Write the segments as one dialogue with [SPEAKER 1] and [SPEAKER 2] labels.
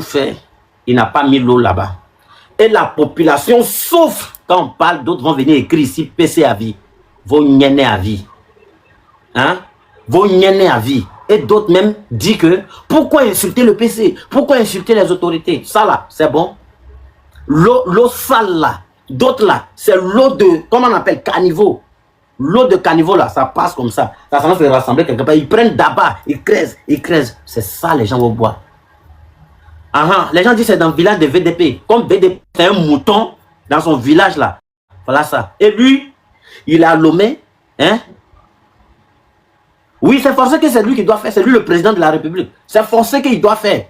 [SPEAKER 1] fait, il n'a pas mis l'eau là-bas. Et la population souffre quand on parle, d'autres vont venir écrire ici, PC à vie. Vos niennes à vie. Hein? Vos niennes à vie. Et d'autres même disent que, pourquoi insulter le PC? Pourquoi insulter les autorités? Ça là, c'est bon. L'eau sale là, d'autres là, c'est l'eau de, comment on appelle, caniveau. L'eau de caniveau là, ça passe comme ça. Ça s'en se rassembler quelque part. Ils prennent d'abord, ils crèsent. C'est ça les gens vont boire. Les gens disent c'est dans le village de VDP. Comme VDP, c'est un mouton dans son village là. Voilà ça. Et lui, il a Lomé. Hein? Oui, c'est forcé que c'est lui qui doit faire. C'est lui le président de la République. C'est forcé qu'il doit faire.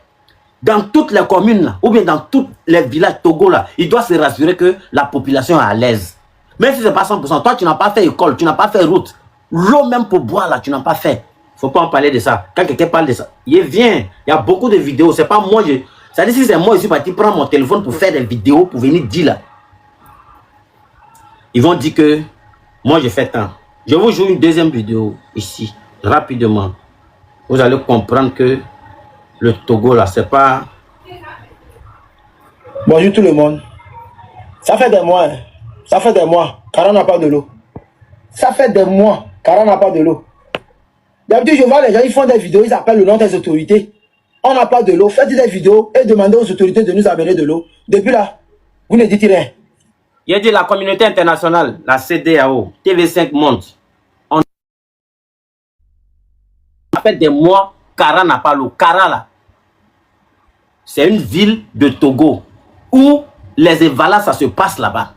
[SPEAKER 1] Dans toutes les communes là, ou bien dans tous les villages Togo là, il doit se rassurer que la population est à l'aise. Même si ce n'est pas 100%, toi tu n'as pas fait école, tu n'as pas fait route. L'eau même pour boire là, tu n'as pas fait. Il ne faut pas en parler de ça. Quand quelqu'un parle de ça, il vient. Il y a beaucoup de vidéos. C'est pas moi. Ça dit si c'est moi, je suis parti prendre mon téléphone pour faire des vidéos, pour venir dire là. Ils vont dire que moi je fais tant. Je vous joue une deuxième vidéo ici, rapidement. Vous allez comprendre que le Togo là, c'est pas...
[SPEAKER 2] Bonjour tout le monde. Ça fait des mois, hein. Ça fait des mois, car on n'a pas de l'eau. Ça fait des mois, car on n'a pas de l'eau. D'habitude, je vois les gens, ils font des vidéos, ils appellent le nom des autorités. On n'a pas de l'eau. Faites des vidéos et demandez aux autorités de nous amener de l'eau. Depuis là, vous ne dites rien.
[SPEAKER 1] Il a dit la communauté internationale, la CEDEAO, TV5 monte. On a fait des mois, Kara n'a pas l'eau. Kara là, c'est une ville de Togo où les évalas, ça se passe là-bas.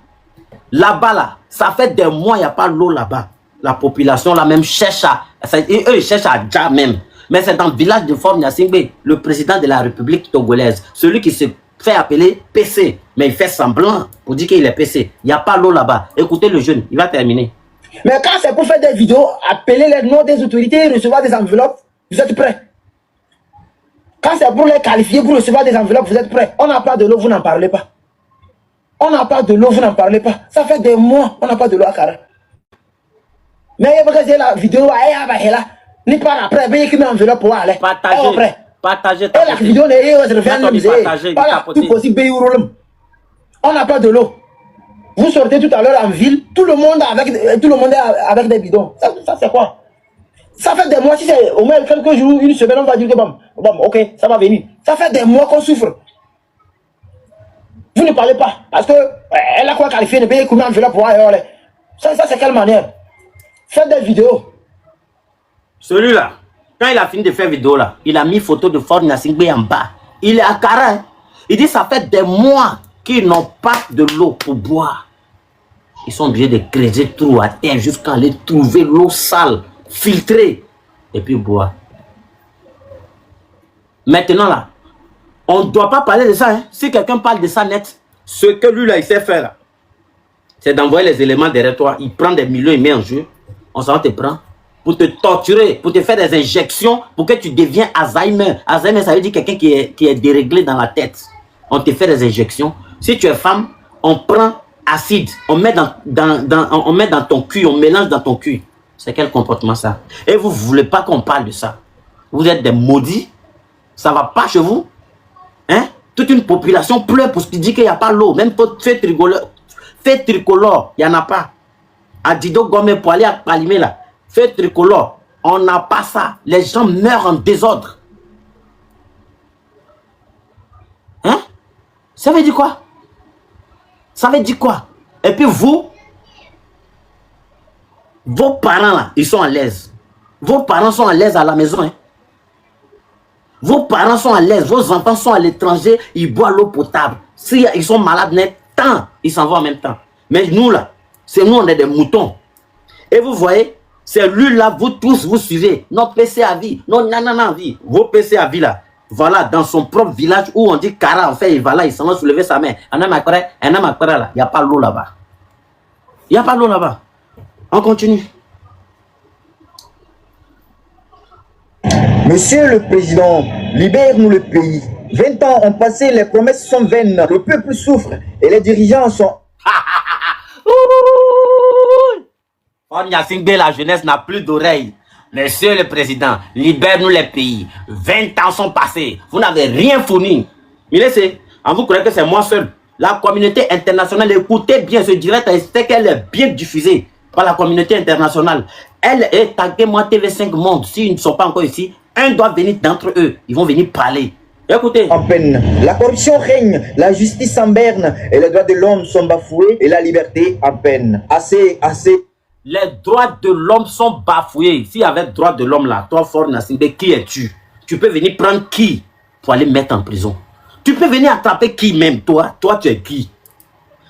[SPEAKER 1] Là-bas, là, ça fait des mois, il n'y a pas l'eau là-bas. La population, là, même, cherche à... Eux, ils cherchent à Dja même. Mais c'est dans le village de Fort Gnassingbé, le président de la République togolaise. Celui qui se fait appeler PC. Mais il fait semblant pour dire qu'il est PC. Il n'y a pas l'eau là-bas. Écoutez le jeune, il va terminer.
[SPEAKER 2] Mais quand c'est pour faire des vidéos, appeler les noms des autorités, recevoir des enveloppes, vous êtes prêts? Quand c'est pour les qualifier, pour recevoir des enveloppes, vous êtes prêts? On n'a pas de l'eau, vous n'en parlez pas. On n'a pas de l'eau, vous n'en parlez pas. Ça fait des mois, on n'a pas de l'eau à Kara. Mais il y a la vidéo, ni par après, il y a une enveloppe pour aller.
[SPEAKER 1] Partagez.
[SPEAKER 2] Et la vidéo n'est pas tout possible. On n'a pas de l'eau. Vous sortez tout à l'heure en ville, tout le monde est avec des bidons. Ça c'est quoi? Ça fait des mois, si c'est au moins quelques jours, une semaine, on va dire que bon, ok, ça va venir. Ça fait des mois qu'on souffre. Vous ne parlez pas. Parce que elle a quoi qualifié, ne paye combien de pour aller. Ça c'est quelle manière? Faites des vidéos.
[SPEAKER 1] Celui-là, quand il a fini de faire vidéo là, il a mis photo de Fort Gnassingbé en bas. Il est à Kara. Hein? Il dit ça fait des mois qu'ils n'ont pas de l'eau pour boire. Ils sont obligés de creuser trou à terre jusqu'à aller trouver l'eau sale, filtrée, et puis boire. Maintenant là, on ne doit pas parler de ça. Hein? Si quelqu'un parle de ça net, ce que lui là il sait faire, c'est d'envoyer les éléments derrière toi. Il prend des millions, il met en jeu. On s'en te prend pour te torturer, pour te faire des injections, pour que tu deviens Alzheimer. Alzheimer, ça veut dire quelqu'un qui est déréglé dans la tête. On te fait des injections. Si tu es femme, on prend acide, on met on met dans ton cul, on mélange dans ton cul. C'est quel comportement ça? Et vous ne voulez pas qu'on parle de ça? Vous êtes des maudits? Ça ne va pas chez vous? Hein? Toute une population pleure pour ce qui dit qu'il n'y a pas l'eau. Même pour fait tricolore, il n'y en a pas. À Dido Gomé pour aller à Palimé là, fait tricolore, on n'a pas ça. Les gens meurent en désordre. Hein? Ça veut dire quoi? Ça veut dire quoi? Et puis vous, vos parents là, ils sont à l'aise. Vos parents sont à l'aise à la maison. Hein? Vos parents sont à l'aise, vos enfants sont à l'étranger, ils boivent l'eau potable. Si ils sont malades net, tant, ils s'en vont en même temps. Mais nous là, c'est nous, on est des moutons. Et vous voyez, c'est lui là, vous tous, vous suivez. Notre PC à vie, notre nanana vie. Vos PC à vie là, voilà, dans son propre village où on dit Kara, en fait, il va là, il s'en va soulever sa main. Un homme là, il n'y a pas l'eau là-bas. Il n'y a pas l'eau là-bas. On continue.
[SPEAKER 3] Monsieur le Président, libère-nous le pays. 20 ans ont passé, les promesses sont vaines, le peuple souffre et les dirigeants sont...
[SPEAKER 1] Fort Gnassingbé, la jeunesse n'a plus d'oreilles. Monsieur le Président, libère-nous les pays. 20 ans sont passés. Vous n'avez rien fourni. Milé, vous croyez que c'est moi seul? La communauté internationale, écoutez bien ce direct, c'est qu'elle est bien diffusée par la communauté internationale. Elle est taguée, moi, TV5 Monde. S'ils ne sont pas encore ici, un doit venir d'entre eux. Ils vont venir parler. Écoutez.
[SPEAKER 3] En peine. La corruption règne, la justice en berne, et les droits de l'homme sont bafoués, et la liberté en peine. Assez, assez.
[SPEAKER 1] Les droits de l'homme sont bafoués. S'il y avait droits de l'homme là, toi, Fort Nassimbe, qui es-tu? Tu peux venir prendre qui pour aller mettre en prison? Tu peux venir attraper qui même, toi? Toi, tu es qui?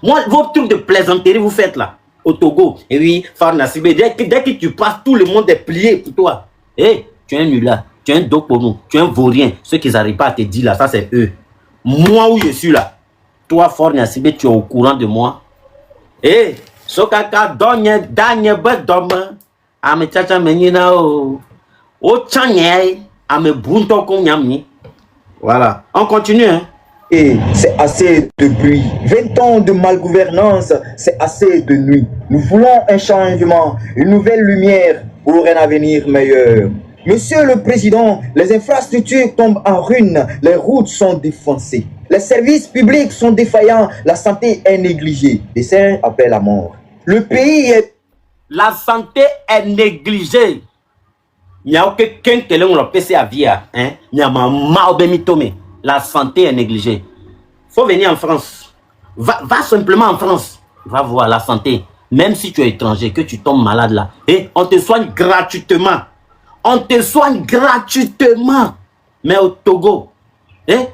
[SPEAKER 1] Moi, vos trucs de plaisanterie, vous faites là, au Togo. Et oui, Fort Nassimbe, dès que tu passes, tout le monde est plié pour toi. Hé, tu es un nulard. Tu es un dopono, tu es un vaurien. Ceux qui n'arrivent pas à te dire là, ça c'est eux. Moi où je suis là, toi Fort Nassimbe, tu es au courant de moi. Eh, sokaka donye danye bedome, ame tchacha menina o chanye, ame bunto konyami. Voilà, on continue hein.
[SPEAKER 3] Et c'est assez de bruit. 20 ans de malgouvernance, c'est assez de nuit. Nous voulons un changement, une nouvelle lumière pour un avenir meilleur. Monsieur le Président, les infrastructures tombent en ruine, les routes sont défoncées, les services publics sont défaillants, la santé est négligée. Décès après la mort. Le pays est...
[SPEAKER 1] La santé est négligée. Il n'y a aucun qui l'a PC à via. Il y a ma tome. La santé est négligée. Il faut venir en France. Va simplement en France. Va voir la santé. Même si tu es étranger, que tu tombes malade là. Et on te soigne gratuitement. On te soigne gratuitement. Mais au Togo,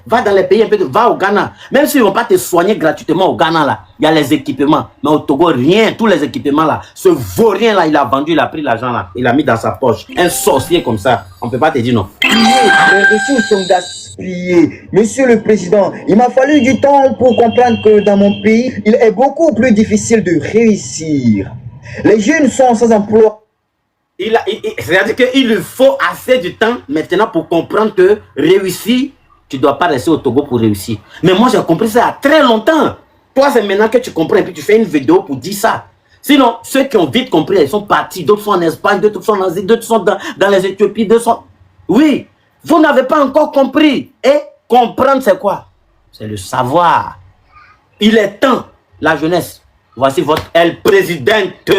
[SPEAKER 1] va dans les pays un peu, va au Ghana. Même s'ils ne vont pas te soigner gratuitement au Ghana là, il y a les équipements. Mais au Togo, rien, tous les équipements là. Ce vaurien là, il a vendu, il a pris l'argent là, il a mis dans sa poche. Un sorcier comme ça, on ne peut pas te dire non.
[SPEAKER 3] Les ressources sont gaspillées. Monsieur le Président, il m'a fallu du temps pour comprendre que dans mon pays, il est beaucoup plus difficile de réussir. Les jeunes sont sans emploi.
[SPEAKER 1] C'est-à-dire qu'il lui faut assez de temps maintenant pour comprendre que réussir, tu ne dois pas rester au Togo pour réussir. Mais moi, j'ai compris ça il y a très longtemps. Toi, c'est maintenant que tu comprends et puis tu fais une vidéo pour dire ça. Sinon, ceux qui ont vite compris, ils sont partis. D'autres sont en Espagne, d'autres sont en Asie, d'autres sont dans les Éthiopies, d'autres sont... Oui, vous n'avez pas encore compris. Et comprendre, c'est quoi? C'est le savoir. Il est temps, la jeunesse. Voici votre présidente.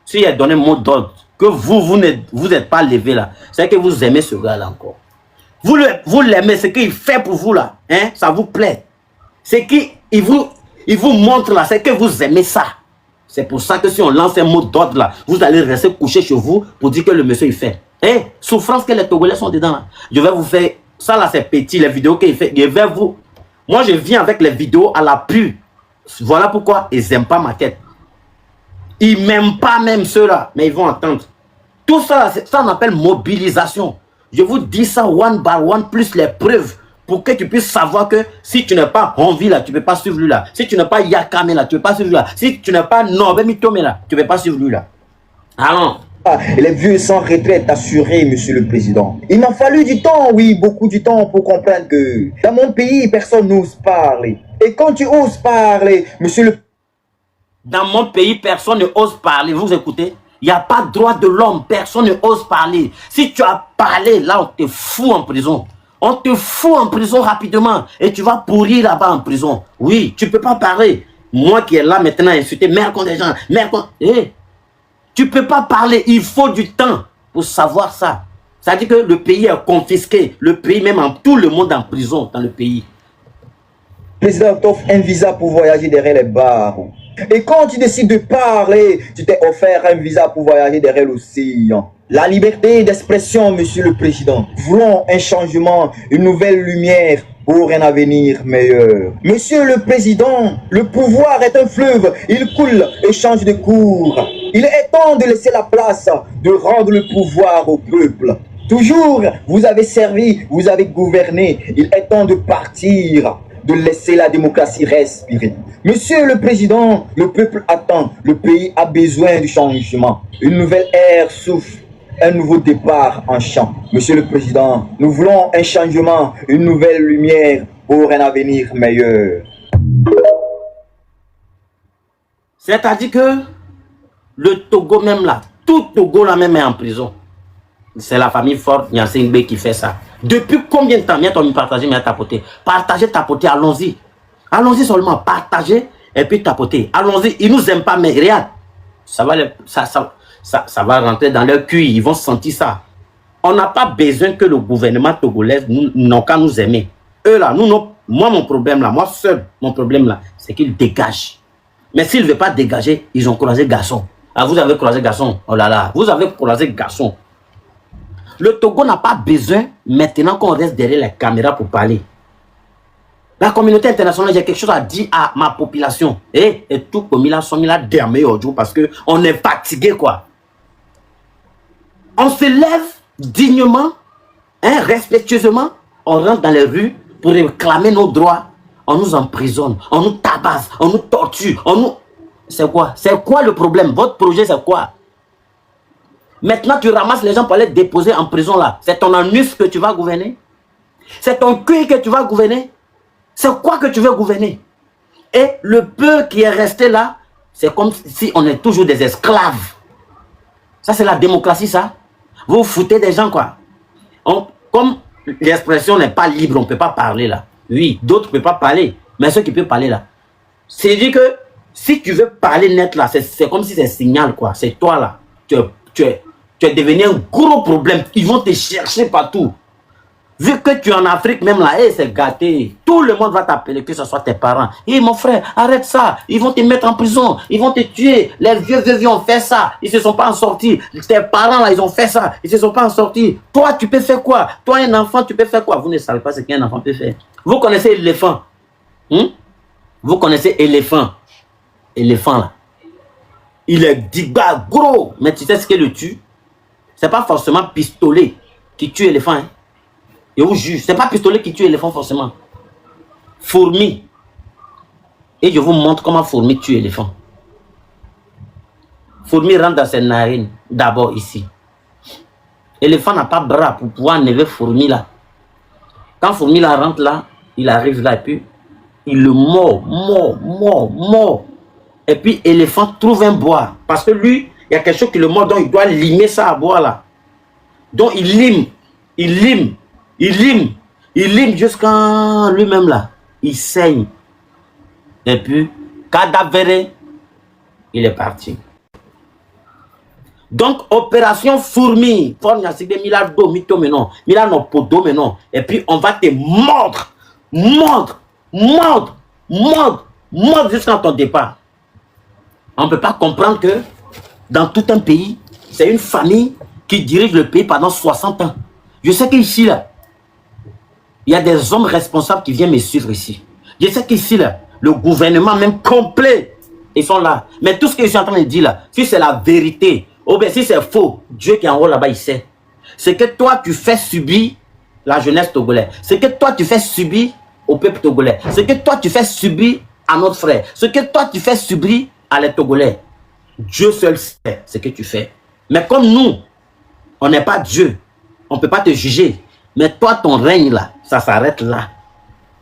[SPEAKER 1] Si elle donne un mot d'ordre, que vous n'êtes pas levé là, c'est que vous aimez ce gars-là encore. Vous l'aimez, ce qu'il fait pour vous là, hein, ça vous plaît. Ce qu'il vous montre là, c'est que vous aimez ça. C'est pour ça que si on lance un mot d'ordre là, vous allez rester couché chez vous pour dire que le monsieur il fait. Souffrance que les Togolais sont dedans là. Je vais vous faire, ça là c'est petit, les vidéos qu'il fait, moi je viens avec les vidéos à l'appui. Voilà pourquoi ils n'aiment pas ma tête. Ils m'aiment pas même ceux-là, mais ils vont entendre. Tout ça, ça on appelle mobilisation. Je vous dis ça one by one plus les preuves pour que tu puisses savoir que si tu n'es pas Envie là, tu ne peux pas suivre lui là. Si tu n'es pas Yakame là, tu ne peux pas suivre lui là. Si tu n'es pas Mitome là, tu ne peux pas suivre lui là. Allons.
[SPEAKER 3] Les vieux sans retraite assurés, Monsieur le Président. Il m'a fallu du temps, oui, beaucoup du temps pour comprendre que dans mon pays, personne n'ose parler. Et quand tu oses parler, Monsieur le...
[SPEAKER 1] Dans mon pays, personne ne ose parler. Vous écoutez? Il n'y a pas de droit de l'homme. Personne ne ose parler. Si tu as parlé, là, on te fout en prison. On te fout en prison rapidement. Et tu vas pourrir là-bas en prison. Oui, tu ne peux pas parler. Moi qui est là maintenant, insulter, merde contre les gens, merde contre... tu ne peux pas parler. Il faut du temps pour savoir ça. Ça veut dire que le pays est confisqué. Le pays, même tout le monde en prison dans le pays.
[SPEAKER 3] Le président t'offre un visa pour voyager derrière les barreaux. Et quand tu décides de parler, tu t'es offert un visa pour voyager derrière l'océan. La liberté d'expression, Monsieur le Président. Voulons un changement, une nouvelle lumière pour un avenir meilleur. Monsieur le Président, le pouvoir est un fleuve, il coule et change de cours. Il est temps de laisser la place, de rendre le pouvoir au peuple. Toujours, vous avez servi, vous avez gouverné. Il est temps de partir, de laisser la démocratie respirer. Monsieur le Président, le peuple attend, le pays a besoin de changement. Une nouvelle ère souffle, un nouveau départ en champ. Monsieur le Président, nous voulons un changement, une nouvelle lumière pour un avenir meilleur.
[SPEAKER 1] C'est-à-dire que le Togo même là, tout Togo là même est en prison. c'est la famille forte, Nyasingbe, qui fait ça. Depuis combien de temps? Viens t'en partager, viens tapoter. Partager, tapoter, allons-y. Allons-y seulement, partager et puis tapoter. Allons-y, ils nous aiment pas, mais regarde, ça va rentrer dans leur cul, ils vont sentir ça. On n'a pas besoin que le gouvernement togolais n'ont qu'à nous aimer. Eux là, moi mon problème là, moi seul, mon problème là, c'est qu'ils dégagent. Mais s'ils ne veulent pas dégager, ils ont croisé garçon. Ah, vous avez croisé garçon, oh là là, vous avez croisé garçon. Le Togo n'a pas besoin maintenant qu'on reste derrière les caméras pour parler. La communauté internationale, j'ai quelque chose à dire à ma population. Et tout comme il a son il a dermé aujourd'hui parce qu'on est fatigué quoi. On se lève dignement, hein, respectueusement, on rentre dans les rues pour réclamer nos droits. On nous emprisonne, on nous tabasse, on nous torture, on nous... C'est quoi? C'est quoi le problème? Votre projet, c'est quoi? Maintenant, tu ramasses les gens pour les déposer en prison là. C'est ton anus que tu vas gouverner? C'est ton cul que tu vas gouverner? C'est quoi que tu veux gouverner? Et le peu qui est resté là, c'est comme si on est toujours des esclaves. Ça, c'est la démocratie, ça. Vous foutez des gens, quoi. Comme l'expression n'est pas libre, on ne peut pas parler là. Oui, d'autres ne peuvent pas parler. Mais ceux qui peuvent parler là, c'est dit que si tu veux parler net là, c'est comme si c'est un signal, quoi. C'est toi là. Tu es devenu un gros problème. Ils vont te chercher partout. Vu que tu es en Afrique même là, hey, c'est gâté. Tout le monde va t'appeler, que ce soit tes parents. Hé mon frère, arrête ça. Ils vont te mettre en prison. Ils vont te tuer. Les vieux ont fait ça. Ils ne se sont pas en sortis. Tes parents là, ils ont fait ça. Ils ne se sont pas en sortis. Toi, tu peux faire quoi? Toi, un enfant, tu peux faire quoi? Vous ne savez pas ce qu'un enfant peut faire. Vous connaissez l'éléphant? Vous connaissez éléphant? Éléphant là. Il est diga gros. Mais tu sais ce qui le tue? C'est pas forcément pistolet qui tue l'éléphant. Hein? Et où juge, c'est pas pistolet qui tue l'éléphant forcément. Fourmi. Et je vous montre comment fourmi tue l'éléphant. Fourmi rentre dans ses narines, d'abord ici. L'éléphant n'a pas bras pour pouvoir enlever fourmi là. Quand fourmi là rentre là, il arrive là et puis il le mord. Et puis l'éléphant trouve un bois. Parce que lui, il y a quelque chose qui le mord, donc il doit limer ça à bois là. Donc il lime jusqu'à lui-même là. Il saigne. Et puis, cadavéré, il est parti. Donc, opération fourmi. Et puis, on va te mordre jusqu'à ton départ. On ne peut pas comprendre que dans tout un pays, c'est une famille qui dirige le pays pendant 60 ans. Je sais qu'ici, là, il y a des hommes responsables qui viennent me suivre ici. Je sais qu'ici, là, le gouvernement même complet, ils sont là. Mais tout ce que je suis en train de dire là, si c'est la vérité, ou bien si c'est faux, Dieu qui est en haut là-bas, il sait. C'est que toi, tu fais subir la jeunesse togolaise. C'est que toi, tu fais subir au peuple togolais. C'est que toi, tu fais subir à notre frère. Ce que toi, tu fais subir à les Togolais. Dieu seul sait ce que tu fais. Mais comme nous, on n'est pas Dieu, on ne peut pas te juger. Mais toi, ton règne là, ça s'arrête là.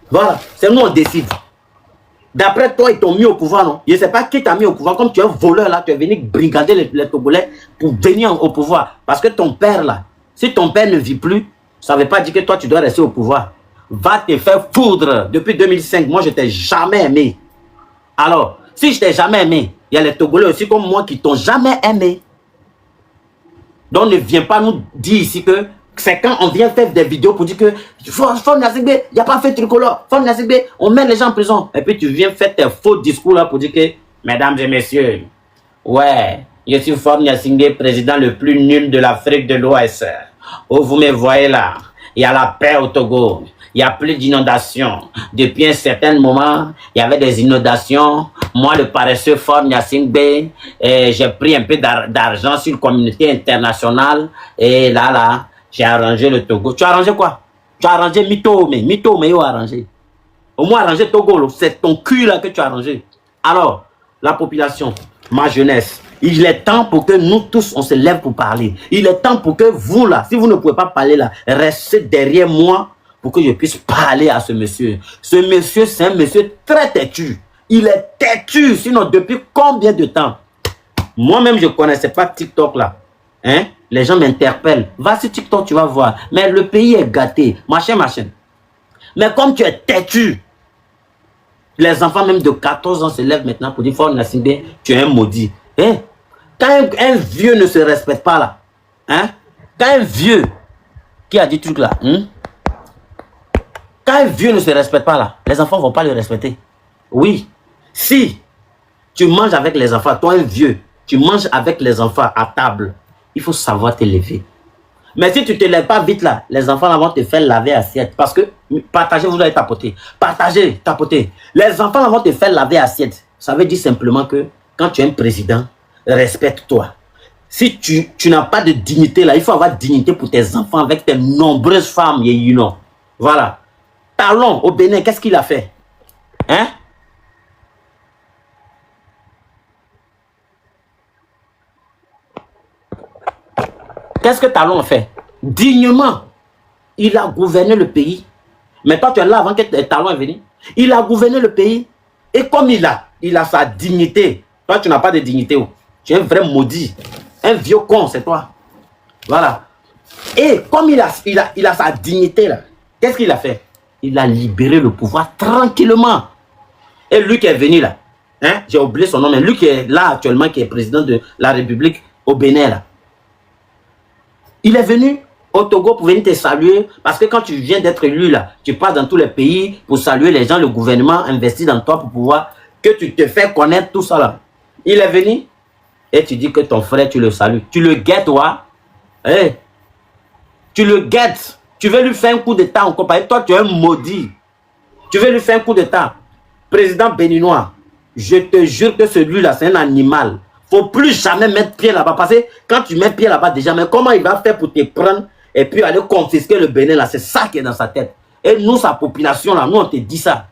[SPEAKER 1] Voilà, c'est nous on décide. D'après toi, ils t'ont mis au pouvoir, non? Je ne sais pas qui t'a mis au pouvoir. Comme tu es un voleur là, tu es venu brigader les Togolais pour venir au pouvoir. Parce que ton père là, si ton père ne vit plus, ça ne veut pas dire que toi, tu dois rester au pouvoir. Va te faire foudre. Depuis 2005, moi, je t'ai jamais aimé. Alors, si je t'ai jamais aimé, il y a les Togolais aussi comme moi qui t'ont jamais aimé. Donc, ne viens pas nous dire ici que c'est quand on vient faire des vidéos pour dire que Faure Gnassingbé, il n'y a pas fait tricolore. Faure Gnassingbé, on met les gens en prison. Et puis tu viens faire tes faux discours là pour dire que, mesdames et messieurs, ouais, je suis Faure Gnassingbé, président le plus nul de l'Afrique de l'Ouest. Oh, vous me voyez là, il y a la paix au Togo. Il n'y a plus d'inondations. Depuis un certain moment, il y avait des inondations. Moi, le paresseux Faure Gnassingbé, j'ai pris un peu d'argent sur la communauté internationale. Et là, j'ai arrangé le Togo. Tu as arrangé quoi? Tu as arrangé Mito, mais il a arrangé. Au moins arrangé Togo, c'est ton cul là que tu as arrangé. Alors, la population, ma jeunesse, il est temps pour que nous tous, on se lève pour parler. Il est temps pour que vous là, si vous ne pouvez pas parler là, restez derrière moi pour que je puisse parler à ce monsieur. Ce monsieur, c'est un monsieur très têtu. Il est têtu, sinon depuis combien de temps? Moi-même, je ne connaissais pas TikTok là. Hein? Les gens m'interpellent. Va sur TikTok, tu vas voir. Mais le pays est gâté. Machin. Mais comme tu es têtu, les enfants même de 14 ans se lèvent maintenant pour dire Faure Gnassingbé, tu es un maudit. Hein? Quand un vieux ne se respecte pas là, hein? Quand un vieux qui a dit truc là, quand un vieux ne se respecte pas là, les enfants ne vont pas le respecter. Oui. Si tu manges avec les enfants, toi un vieux, tu manges avec les enfants à table, il faut savoir te lever. Mais si tu ne te lèves pas vite là, les enfants là vont te faire laver assiette. Parce que partager, vous allez tapoter. Partagez, tapoter. Les enfants là vont te faire laver assiette. Ça veut dire simplement que quand tu es un président, respecte-toi. Si tu n'as pas de dignité là, il faut avoir dignité pour tes enfants avec tes nombreuses femmes. Voilà. Talon au Bénin, qu'est-ce qu'il a fait? Hein? Qu'est-ce que Talon a fait? Dignement, il a gouverné le pays. Mais toi, tu es là avant que Talon est venu. Il a gouverné le pays. Et comme il a sa dignité. Toi, tu n'as pas de dignité. Tu es un vrai maudit. Un vieux con, c'est toi. Voilà. Et comme il a sa dignité, là, qu'est-ce qu'il a fait? Il a libéré le pouvoir tranquillement. Et lui qui est venu là, hein, j'ai oublié son nom, mais lui qui est là actuellement, qui est président de la République au Bénin, là, il est venu au Togo pour venir te saluer. Parce que quand tu viens d'être élu là, tu passes dans tous les pays pour saluer les gens, le gouvernement investit dans toi pour pouvoir que tu te fais connaître tout ça là. Il est venu et tu dis que ton frère, tu le salues. Tu le guettes, toi. Hey. Tu le guettes. Tu veux lui faire un coup d'état en compagnie. Toi, tu es un maudit. Tu veux lui faire un coup d'état. Président béninois, je te jure que celui-là, c'est un animal. Faut plus jamais mettre pied là-bas. Parce que quand tu mets pied là-bas déjà, mais comment il va faire pour te prendre et puis aller confisquer le Bénin là? C'est ça qui est dans sa tête. Et nous, sa population là, nous, on te dit ça.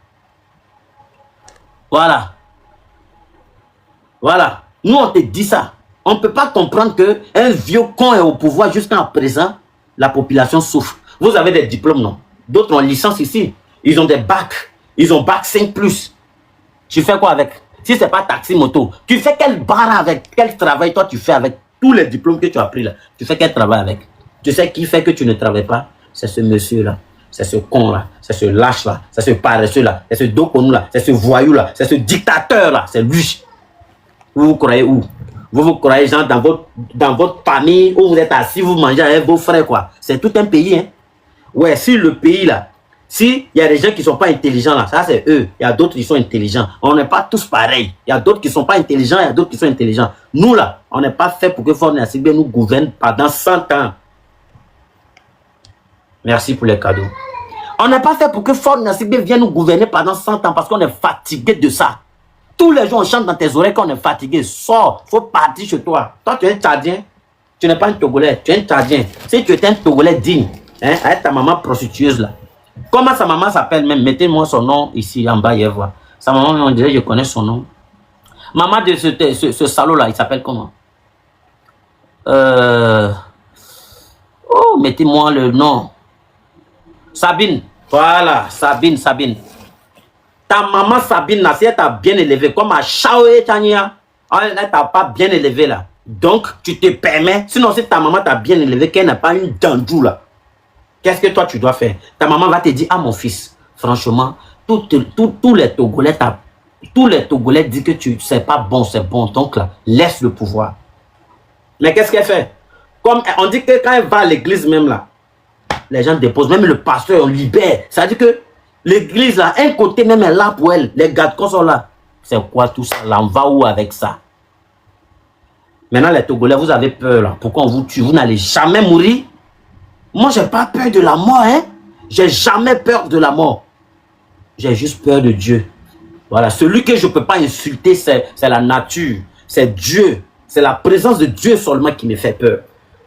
[SPEAKER 1] Voilà. Voilà. Nous, on te dit ça. On ne peut pas comprendre qu'un vieux con est au pouvoir jusqu'à présent. La population souffre. Vous avez des diplômes, non? D'autres ont licence ici. Ils ont des bacs. Ils ont bac 5+. Tu fais quoi avec? Si ce n'est pas taxi moto, tu fais quel bar avec? Quel travail toi tu fais avec tous les diplômes que tu as pris là? Tu fais quel travail avec? Tu sais qui fait que tu ne travailles pas? C'est ce monsieur-là. C'est ce con-là. C'est ce lâche-là. C'est ce paresseux-là. C'est ce dokonou-là. C'est ce voyou-là. C'est ce dictateur-là. C'est lui. Vous vous croyez où? Vous croyez genre dans votre famille où vous êtes assis, vous mangez avec vos frères quoi? C'est tout un pays, hein? Ouais, si le pays là, si il y a des gens qui ne sont pas intelligents là, ça c'est eux. Il y a d'autres qui sont intelligents. On n'est pas tous pareils. Il y a d'autres qui ne sont pas intelligents, il y a d'autres qui sont intelligents. Nous là, on n'est pas fait pour que Faure Gnassingbé nous gouverne pendant 100 ans. Merci pour les cadeaux. On n'est pas fait pour que Faure Gnassingbé vienne nous gouverner pendant 100 ans parce qu'on est fatigué de ça. Tous les jours, on chante dans tes oreilles qu'on est fatigué. Sors, il faut partir chez toi. Toi, tu es un Tchadien. Tu n'es pas un Togolais, tu es un Tchadien. Si tu étais un Togolais digne, hein, avec ta maman prostitueuse là. Comment sa maman s'appelle même? Mettez-moi son nom ici en bas, voir. Sa maman, on dirait je connais son nom. Maman de ce salaud là, il s'appelle comment? Oh, mettez-moi le nom. Sabine. Voilà, Sabine. Ta maman Sabine, là, si elle t'a bien élevé, comme à Chaoé Tania, elle t'a pas bien élevé là. Donc, tu te permets, sinon si ta maman t'a bien élevé, qu'elle n'a pas une dandou là, qu'est-ce que toi tu dois faire? Ta maman va te dire, ah mon fils, franchement, tous les Togolais disent que tu c'est pas bon, c'est bon, donc là, laisse le pouvoir. Mais qu'est-ce qu'elle fait? Comme on dit que quand elle va à l'église même là, les gens déposent, même le pasteur, on libère. Ça veut dire que l'église là, un côté même est là pour elle, les gardes sont là. C'est quoi tout ça là? On va où avec ça? Maintenant les Togolais, vous avez peur là. Pourquoi on vous tue? Vous n'allez jamais mourir? Moi, j'ai pas peur de la mort, hein. J'ai jamais peur de la mort. J'ai juste peur de Dieu. Voilà, celui que je peux pas insulter, c'est la nature. C'est Dieu. C'est la présence de Dieu seulement qui me fait peur.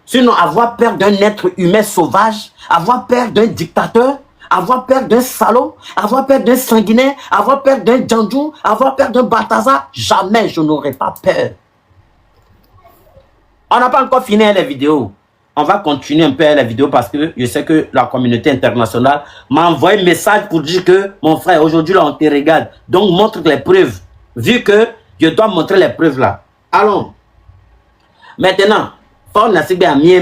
[SPEAKER 1] Sinon, avoir peur d'un être humain sauvage, avoir peur d'un dictateur, avoir peur d'un salaud, avoir peur d'un sanguinaire, avoir peur d'un Djandjou, avoir peur d'un Balthazar, jamais je n'aurais pas peur. On n'a pas encore fini les vidéos. On va continuer un peu la vidéo parce que je sais que la communauté internationale m'a envoyé un message pour dire que mon frère, aujourd'hui là on te regarde. Donc montre les preuves. Vu que je dois montrer les preuves là. Allons. Maintenant, Fort Nassigbe a mis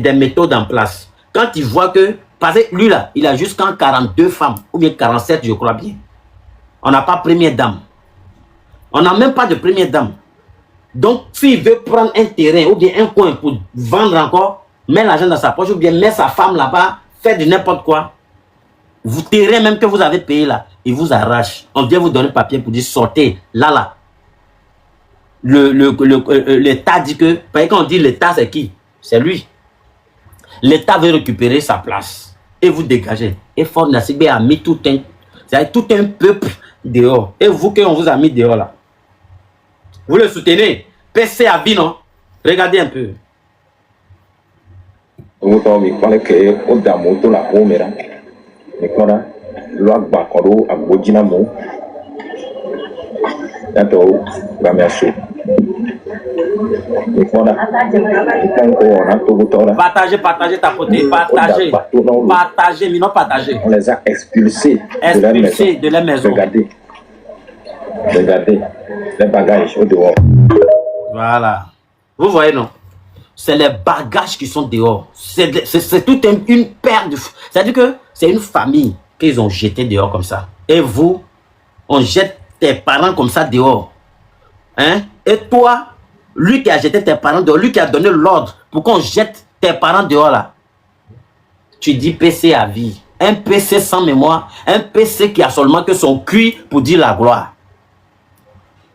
[SPEAKER 1] des méthodes en place. Quand il voit que, parce que lui là, il a jusqu'en 42 femmes, ou bien 47, je crois bien. On n'a pas première dame. On n'a même pas de première dame. Donc, s'il veut prendre un terrain ou bien un coin pour vendre encore, met l'argent dans sa poche ou bien met sa femme là-bas, fait de n'importe quoi. Vous terrain même que vous avez payé là, il vous arrache. On vient vous donner papier pour dire sortez. Là. L'État dit que, parce que quand on dit l'État, c'est qui? C'est lui. L'État veut récupérer sa place et vous dégagez. Et Fort Nassigbe a mis tout un peuple dehors. Et vous, qu'on vous a mis dehors là. Vous le soutenez. PC à vie, non? Regardez un peu. Partagez, tapoter, partagez, mais non partagez.
[SPEAKER 4] On les a expulsés
[SPEAKER 1] de la maison.
[SPEAKER 4] Regardez, les bagages au dehors.
[SPEAKER 1] Voilà. Vous voyez, non? C'est les bagages qui sont dehors. C'est toute une paire de... C'est-à-dire que c'est une famille qu'ils ont jeté dehors comme ça. Et vous, on jette tes parents comme ça dehors. Hein? Et toi, lui qui a jeté tes parents dehors, lui qui a donné l'ordre pour qu'on jette tes parents dehors là, tu dis PC à vie. Un PC sans mémoire, un PC qui a seulement que son cul pour dire la gloire.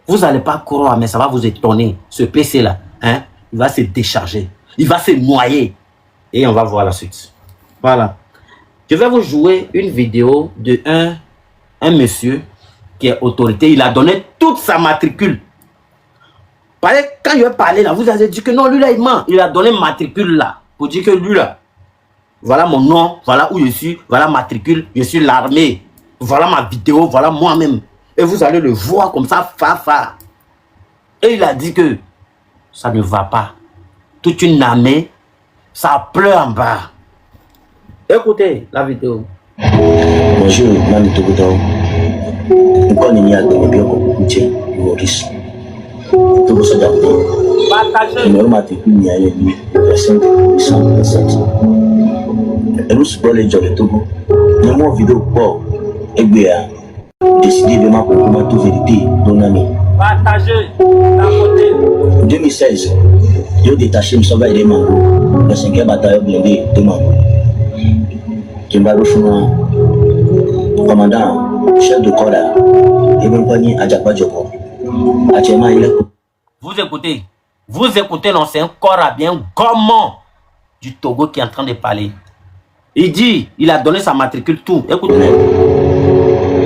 [SPEAKER 1] Vous n'allez pas croire, mais ça va vous étonner. Ce PC là, hein, il va se décharger. Il va se noyer. Et on va voir la suite. Voilà. Je vais vous jouer une vidéo de un monsieur qui est autorité. Il a donné toute sa matricule. Quand je vais parler là, vous avez dit que non, lui là, il ment. Il a donné matricule là. Pour dire que lui là, voilà mon nom, voilà où je suis, voilà matricule, je suis l'armée. Voilà ma vidéo, voilà moi-même. Et vous allez le voir comme ça, fa. Et il a dit que ça ne va pas. Toute une armée, ça pleure en bas. Écoutez la vidéo.
[SPEAKER 5] Bonjour, Mami Togoto. Pourquoi on est à donner bien comme Koutier, Maurice? Tout ça d'abord.
[SPEAKER 1] Partagez.
[SPEAKER 5] Le matricule n'y a rien eu. Personne de 127. Et nous support les gens de Togo. Nous avons vidéo pour Egbea. Décidé de ma toute vérité, mon ami.
[SPEAKER 1] Partagez. En
[SPEAKER 5] 2016, j'ai détaché me sauver des mangots. Le 5e bataillon blindé de mangots. Kimbaro Chouna, commandant, chef de corps là, et mon panier à Djapa Djoko. Actuellement, il est.
[SPEAKER 1] Vous écoutez l'ancien corps à bien gommant du Togo qui est en train de parler. Il dit, il a donné sa matricule, tout. Écoutez.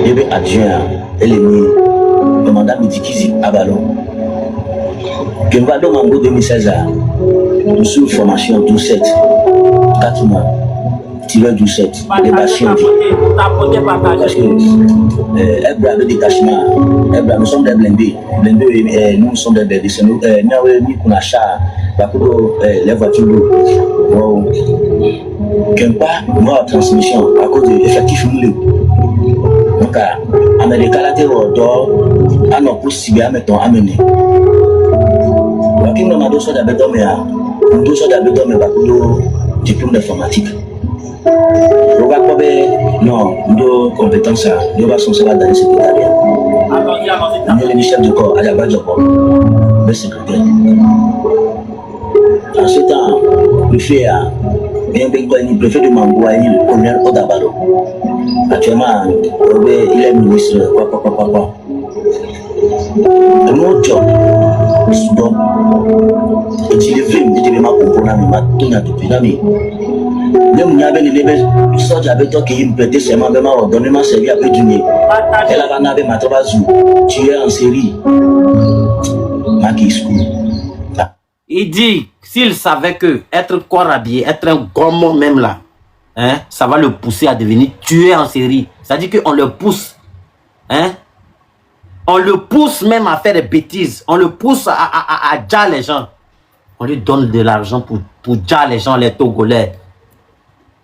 [SPEAKER 5] Il est adjoint, l'ennemi, commandant Midikizi à Ballon. Kimbaro Mango 2016, nous sommes formation 12-7, 4 mois. Tireur du 7, les bâchons. Parce que Ebra le détachement, Ebra nous sommes des blindés. Blindés, nous sommes des blindés. C'est nous, nous achat, les voitures lourdes. Qu'un pas, nous avons transmission à cause de l'effectif nous. Donc, à Amérique, la terre d'or, à nos possibles à mettre amener. Wakil nous a deux sortes d'abédom et deux sortes d'abédom et diplôme d'informatique. Non, nos compétences, nous allons se faire dans le secrétariat. Nous sommes les chefs du corps, à la base du corps, le secrétaire. En ce temps, le préfet de Mango a eu le colonel Odabaro. Actuellement, il est ministre. Mon job, bon, et il est venu de ma componente, ma tournée depuis l'année. Même il y avait les levées, ça j'avais dit qu'il me prêtait seulement, mais m'a donné ma série après du nez. Elle avait ma trabazou, tu es en série. Ma
[SPEAKER 1] il dit, s'il savait que être corps habillé, être un gommon même là, hein, ça va le pousser à devenir tueur en série. C'est-à-dire qu'on le pousse, hein, on le pousse même à faire des bêtises, on le pousse à dire les gens. On lui donne de l'argent pour dire les gens, les Togolais.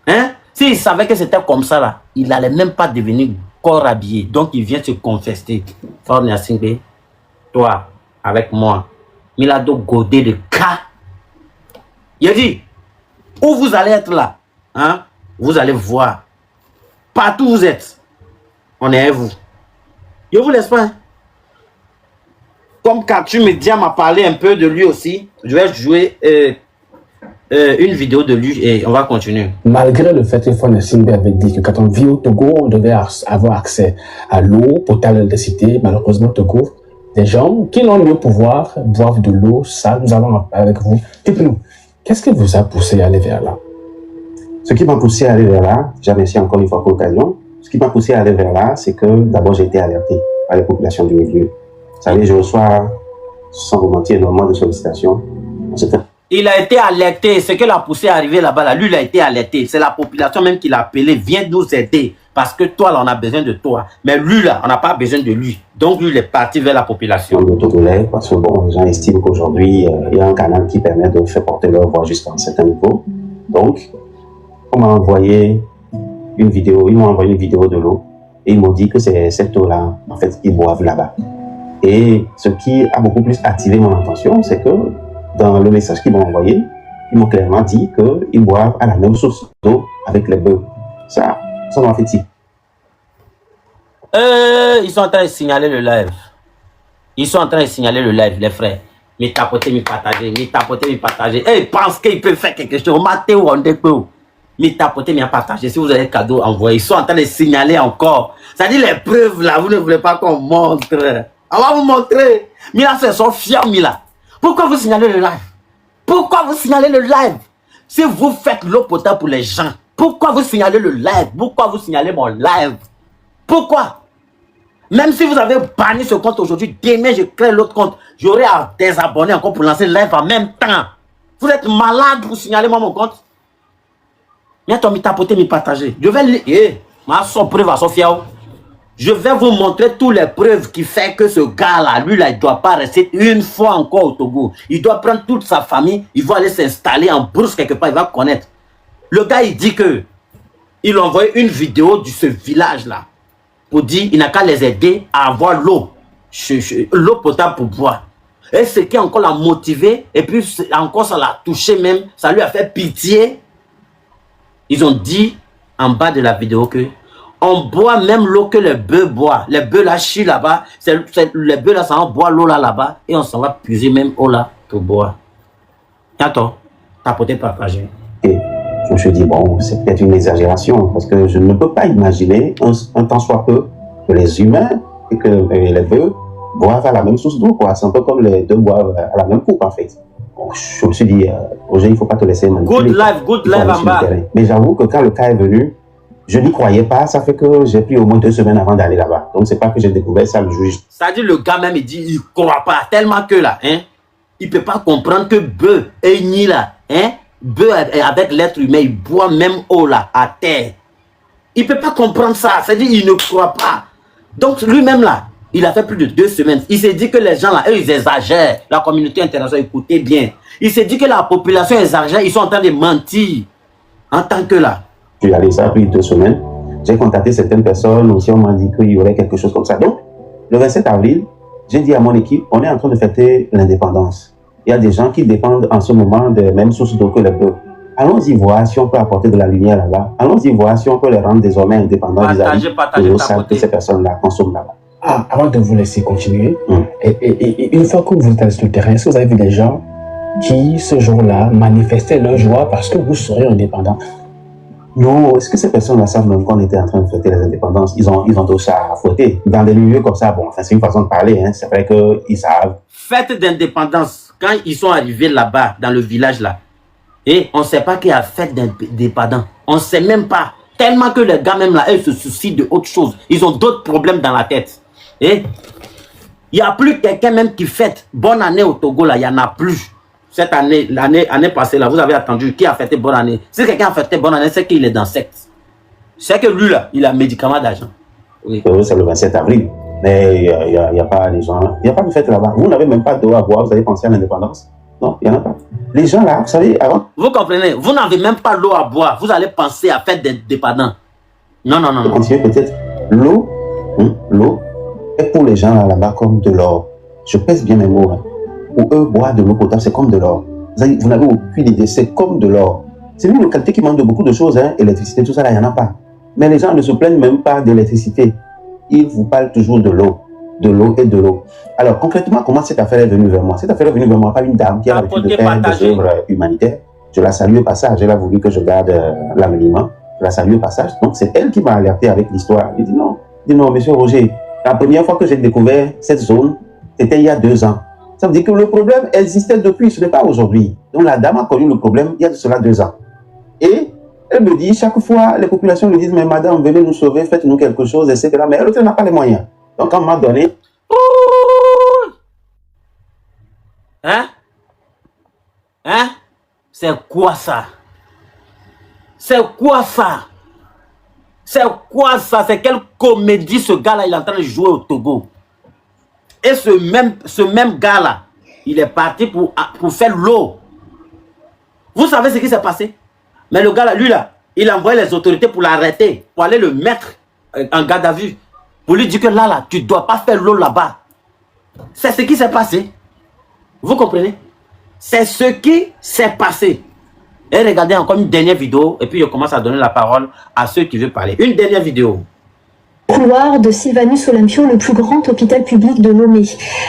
[SPEAKER 1] Hein? S'il savait que c'était comme ça là, il n'allait même pas devenir corps habillé. Donc il vient se confesser. Fort Nassigbe, toi, avec moi, Milado Godé de cas. Il a dit, où vous allez être là, hein, vous allez voir. Partout où vous êtes, on est avec vous. Je vous laisse pas. Hein. Comme Katu Media m'a parlé un peu de lui aussi, je vais jouer une vidéo de lui et on va continuer.
[SPEAKER 6] Malgré le fait que Fone Simbe avait dit que quand on vit au Togo, on devait avoir accès à l'eau potable d'électricité, malheureusement, Togo, des gens qui n'ont le pouvoir boivent de l'eau. Ça, nous allons en parler avec vous. Dites-nous, qu'est-ce qui vous a poussé à aller vers là?
[SPEAKER 7] Ce qui m'a poussé à aller vers là, je remercie encore une fois pour l'occasion, ce qui m'a poussé à aller vers là, c'est que d'abord j'ai été alerté par les populations du milieu. Vous savez, je reçois, sans vous mentir, énormément de sollicitations.
[SPEAKER 1] Il a été alerté, ce qui l'a poussé à arriver là-bas, là, lui il a été alerté. C'est la population même qui l'a appelé, viens nous aider. Parce que toi, là, on a besoin de toi. Mais lui, là, on n'a pas besoin de lui. Donc, lui, il est parti vers la population.
[SPEAKER 7] De Togolais, parce que bon, les gens estiment qu'aujourd'hui, il y a un canal qui permet de faire porter leur voix jusqu'à un certain niveau. Donc, on m'a envoyé une vidéo, ils m'ont envoyé une vidéo de l'eau. Et ils m'ont dit que c'est cette eau-là, en fait, qu'ils boivent là-bas. Et ce qui a beaucoup plus attiré mon attention, c'est que dans le message qu'ils m'ont envoyé, ils m'ont clairement dit qu'ils boivent à la même source d'eau avec les bœufs. Ça m'a fait tilt.
[SPEAKER 1] Ils sont en train de signaler le live. Ils sont en train de signaler le live, les frères. Mais tapoter, mais partager, mais tapoter, mais partager. Et ils pensent qu'ils peuvent faire quelque chose. Matteo, on peut. Mais tapoter, mais partager. Si vous avez un cadeau envoyé, ils sont en train de signaler encore. Ça dit les preuves là, vous ne voulez pas qu'on montre. On va vous montrer. Mila, c'est son fier, Mila. Pourquoi vous signalez le live? Pourquoi vous signalez le live? Si vous faites l'eau potable pour les gens, pourquoi vous signalez le live? Pourquoi vous signalez mon live? Pourquoi? Même si vous avez banni ce compte aujourd'hui, demain je crée l'autre compte. J'aurai à désabonner encore pour lancer le live en même temps. Vous êtes malade pour signaler moi mon compte? Viens t'en me tapoter, me partager. Je vais ma preuve à Sophia. Je vais vous montrer toutes les preuves qui font que ce gars-là, lui, là, il ne doit pas rester une fois encore au Togo. Il doit prendre toute sa famille, il va aller s'installer en brousse quelque part, il va connaître. Le gars, il dit que il a envoyé une vidéo de ce village-là pour dire il n'a qu'à les aider à avoir l'eau, l'eau potable pour boire. Et ce qui encore l'a motivé, et puis encore ça l'a touché même, ça lui a fait pitié. Ils ont dit en bas de la vidéo que on boit même l'eau que les bœufs boivent. Les bœufs là chient là-bas. Les bœufs là, ça va boire l'eau là-bas. Et on s'en va puiser même eau là pour boire. Attends, t'as peut-être partagé.
[SPEAKER 7] Et je me suis dit, bon, c'est peut-être une exagération. Parce que je ne peux pas imaginer un temps soit peu que les humains et que les bœufs boivent à la même source d'eau, quoi. C'est un peu comme les deux boivent à la même coupe, en fait. Bon, je me suis dit, Roger, il ne faut pas te laisser manipuler.
[SPEAKER 1] Good live en bas.
[SPEAKER 7] Mais j'avoue que quand le cas est venu, je n'y croyais pas, ça fait que j'ai pris au moins 2 semaines avant d'aller là-bas. Donc, c'est pas que j'ai découvert ça le juge.
[SPEAKER 1] Ça dit le gars même, il dit, il croit pas, tellement que là, hein, il peut pas comprendre que bœuf et ni là, hein, bœuf avec l'être humain, il boit même eau là, à terre. Il peut pas comprendre ça, c'est-à-dire il ne croit pas. Donc, lui-même là, il a fait plus de 2 semaines. Il s'est dit que les gens là, eux, ils exagèrent. La communauté internationale, écoutez bien. Il s'est dit que la population exagère, ils sont en train de mentir. En tant que là.
[SPEAKER 7] Je suis allé ça depuis 2 semaines. J'ai contacté certaines personnes aussi, on m'a dit qu'il y aurait quelque chose comme ça. Donc, le 27 avril, j'ai dit à mon équipe, on est en train de fêter l'indépendance. Il y a des gens qui dépendent en ce moment des mêmes sources d'eau que les peuples. Allons-y voir si on peut apporter de la lumière là-bas. Allons-y voir si on peut les rendre désormais indépendants vis-à-vis de l'eau sale que ces personnes-là consomment là-bas.
[SPEAKER 6] Ah, avant de vous laisser continuer, et une fois que vous êtes sur le terrain, est-ce que vous avez vu des gens qui, ce jour-là, manifestaient leur joie parce que vous serez indépendants?
[SPEAKER 7] Non, est-ce que ces personnes-là savent même qu'on était en train de fêter les indépendances? Ils ont d'autres chats à fouetter. Dans des milieux comme ça, bon, enfin, c'est une façon de parler, hein. C'est vrai qu'ils savent.
[SPEAKER 1] Fête d'indépendance, quand ils sont arrivés là-bas, dans le village là, et on ne sait pas qu'il y a fête d'indépendance. On ne sait même pas. Tellement que les gars même là, ils se soucient de autre chose. Ils ont d'autres problèmes dans la tête. Et il n'y a plus quelqu'un même qui fête bonne année au Togo là, il n'y en a plus. Cette année, l'année passée, là, vous avez attendu qui a fêté bonne année. Si quelqu'un a fêté bonne année, c'est qu'il est dans secte. C'est que lui, là, il a un médicament d'argent. Oui.
[SPEAKER 7] C'est le 27 avril. Mais il n'y a pas les gens là. Il n'y a pas de fête là-bas. Vous n'avez même pas d'eau à boire. Vous avez pensé à l'indépendance? Non, il n'y en a pas. Les gens là, vous savez, avant.
[SPEAKER 1] Vous comprenez? Vous n'avez même pas l'eau à boire. Vous allez penser à fête d'indépendance. Non.
[SPEAKER 7] Continuer peut-être. L'eau est pour les gens là-bas comme de l'or. Je pèse bien mes mots. Hein. Pour eux, boire de l'eau potable, c'est comme de l'or. Vous n'avez aucune idée, c'est comme de l'or. C'est une localité qui manque de beaucoup de choses, hein. Électricité, tout ça, là, il n'y en a pas. Mais les gens ne se plaignent même pas d'électricité. Ils vous parlent toujours de l'eau et de l'eau. Alors, concrètement, comment cette affaire est venue vers moi? Cette affaire est venue vers moi par une dame qui a l'habitude de faire des œuvres humanitaires. Je la salue au passage. Elle a voulu que je garde l'anonymat. Je la salue au passage. Donc, c'est elle qui m'a alerté avec l'histoire. Je dis non. Je dis non, monsieur Roger. La première fois que j'ai découvert cette zone, c'était il y a 2 ans. Ça veut dire que le problème existait depuis, ce n'est pas aujourd'hui. Donc, la dame a connu le problème il y a de cela 2 ans. Et elle me dit, chaque fois, les populations lui disent, mais madame, venez nous sauver, faites-nous quelque chose, etc. Mais elle n'a pas les moyens. Donc, à un moment donné...
[SPEAKER 1] Hein? Hein? C'est quoi ça? C'est quoi ça? C'est quoi ça? C'est quelle comédie ce gars-là, il est en train de jouer au Togo? Et ce même gars-là, il est parti pour faire l'eau. Vous savez ce qui s'est passé? Mais le gars-là, lui là, il a envoyé les autorités pour l'arrêter, pour aller le mettre en garde à vue. Pour lui dire que là, tu ne dois pas faire l'eau là-bas. C'est ce qui s'est passé. Vous comprenez? C'est ce qui s'est passé. Et regardez encore une dernière vidéo, et puis je commence à donner la parole à ceux qui veulent parler. Une dernière vidéo.
[SPEAKER 8] Couloir de Sylvanus Olympio, le plus grand hôpital public de Lomé.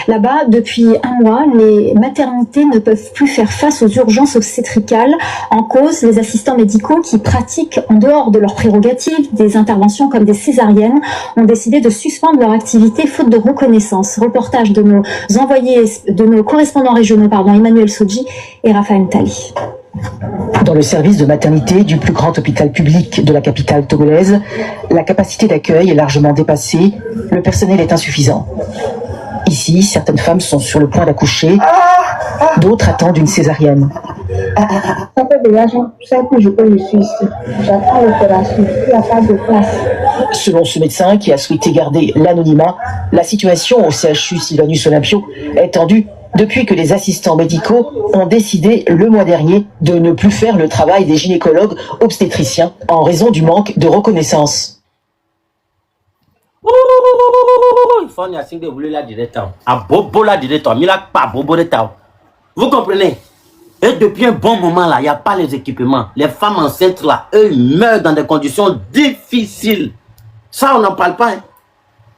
[SPEAKER 8] Là-bas, depuis 1 mois, les maternités ne peuvent plus faire face aux urgences obstétricales. En cause, les assistants médicaux qui pratiquent en dehors de leurs prérogatives des interventions comme des césariennes ont décidé de suspendre leur activité faute de reconnaissance. Reportage de nos correspondants régionaux, Emmanuel Sodji et Raphaël Tali.
[SPEAKER 9] Dans le service de maternité du plus grand hôpital public de la capitale togolaise, la capacité d'accueil est largement dépassée, le personnel est insuffisant. Ici, certaines femmes sont sur le point d'accoucher, d'autres attendent une césarienne.
[SPEAKER 10] Ça fait déjà 5 que je peux le suivre. J'attends l'opération, il n'y a pas de place.
[SPEAKER 9] Selon ce médecin qui a souhaité garder l'anonymat, la situation au CHU Sylvanus Olympio est tendue depuis que les assistants médicaux ont décidé le mois dernier de ne plus faire le travail des gynécologues obstétriciens en raison du manque de reconnaissance.
[SPEAKER 1] Vous comprenez? Et depuis un bon moment là, il n'y a pas les équipements. Les femmes enceintes là, eux meurent dans des conditions difficiles. Ça, on n'en parle pas. Hein.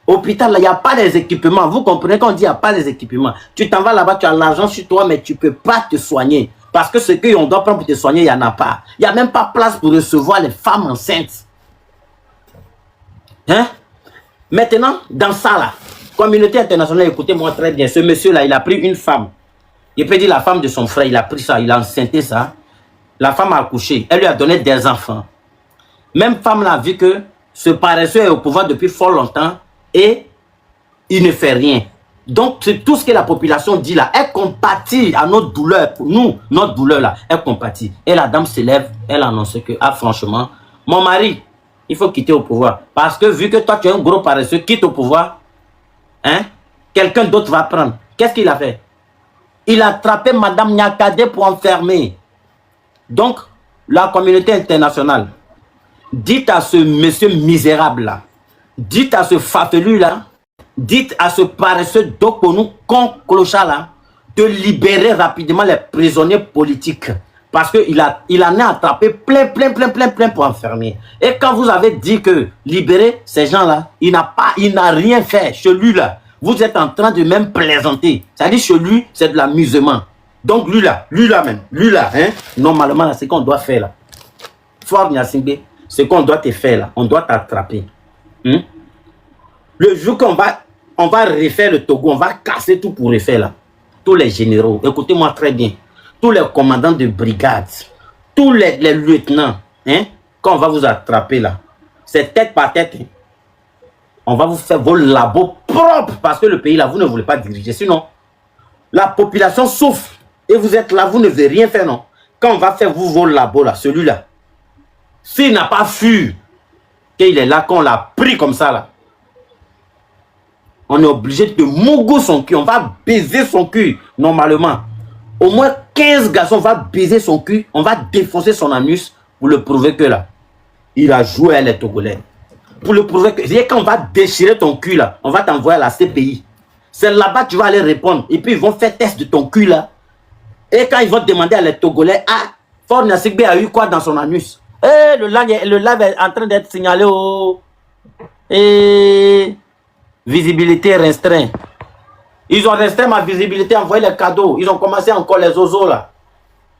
[SPEAKER 1] Hôpital, il n'y a pas les équipements. Vous comprenez quand on dit il n'y a pas les équipements. Tu t'en vas là-bas, tu as l'argent sur toi, mais tu ne peux pas te soigner. Parce que ce qu'on doit prendre pour te soigner, il n'y en a pas. Il n'y a même pas place pour recevoir les femmes enceintes. Hein? Maintenant, dans ça là, communauté internationale, écoutez-moi très bien. Ce monsieur-là, il a pris une femme. Il peut dire la femme de son frère, il a pris ça, il a enceinté ça. La femme a accouché, elle lui a donné des enfants. Même femme là a vu que ce paresseux est au pouvoir depuis fort longtemps. Et il ne fait rien. Donc, c'est tout ce que la population dit là. Elle compatit à notre douleur. Pour nous, notre douleur là, elle compatit. Et la dame se lève, elle annonce que, franchement, mon mari, il faut quitter au pouvoir. Parce que vu que toi, tu es un gros paresseux, quitte au pouvoir, hein, quelqu'un d'autre va prendre. Qu'est-ce qu'il a fait? Il a attrapé Madame Nyakade pour enfermer. Donc, la communauté internationale, dites à ce monsieur misérable là, dites à ce fafelu là, dites à ce paresseux Dokonou con clochard là, de libérer rapidement les prisonniers politiques. Parce qu'il en a attrapé plein pour enfermer. Et quand vous avez dit que libérer ces gens-là, il n'a rien fait. Chez lui là, vous êtes en train de même plaisanter. C'est-à-dire chez lui, c'est de l'amusement. Donc lui là, hein, normalement, c'est ce qu'on doit faire là. Fort Nyasingbe, ce qu'on doit te faire là, on doit t'attraper. Le jour qu'on va refaire le Togo, on va casser tout pour refaire là. Tous les généraux, écoutez-moi très bien, tous les commandants de brigade, tous les lieutenants, hein, quand on va vous attraper là, c'est tête par tête, hein, on va vous faire vos labos propres parce que le pays là, vous ne voulez pas diriger. Sinon, la population souffre et vous êtes là, vous ne devez rien faire, non. Quand on va faire vos labos là, celui-là, s'il n'a pas fui qu'il est là, qu'on l'a pris comme ça là, on est obligé de mougou son cul. On va baiser son cul normalement. Au moins 15 garçons, on va baiser son cul. On va défoncer son anus pour le prouver que là, il a joué à les Togolais. Pour le prouver que, quand on va déchirer ton cul là, on va t'envoyer à la CPI. C'est là-bas que tu vas aller répondre. Et puis ils vont faire test de ton cul là. Et quand ils vont demander à les Togolais, ah, Fort Nassigbe a eu quoi dans son anus? Eh, le live est en train d'être signalé au... Et visibilité restreinte. Ils ont restreint ma visibilité, envoyé les cadeaux. Ils ont commencé encore les ozos là.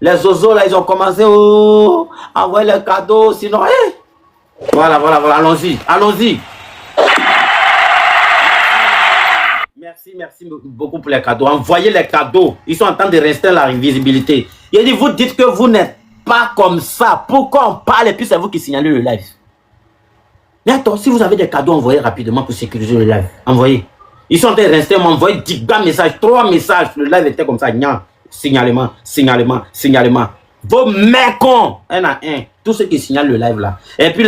[SPEAKER 1] Les ozos là, ils ont commencé à envoyer les cadeaux. Sinon, voilà, allons-y, allons-y. Merci beaucoup pour les cadeaux. Envoyez les cadeaux. Ils sont en train de restreindre la visibilité. Il dit, vous dites que vous n'êtes pas comme ça. Pourquoi on parle et puis c'est vous qui signalez le live? Mais attends, si vous avez des cadeaux, envoyez rapidement pour sécuriser le live. Envoyez. Ils sont en train de rester, m'envoyer 10 messages, 3 messages. Le live était comme ça. Signalement. Vos mécons, un à un. Tous ceux qui signalent le live là. Et puis,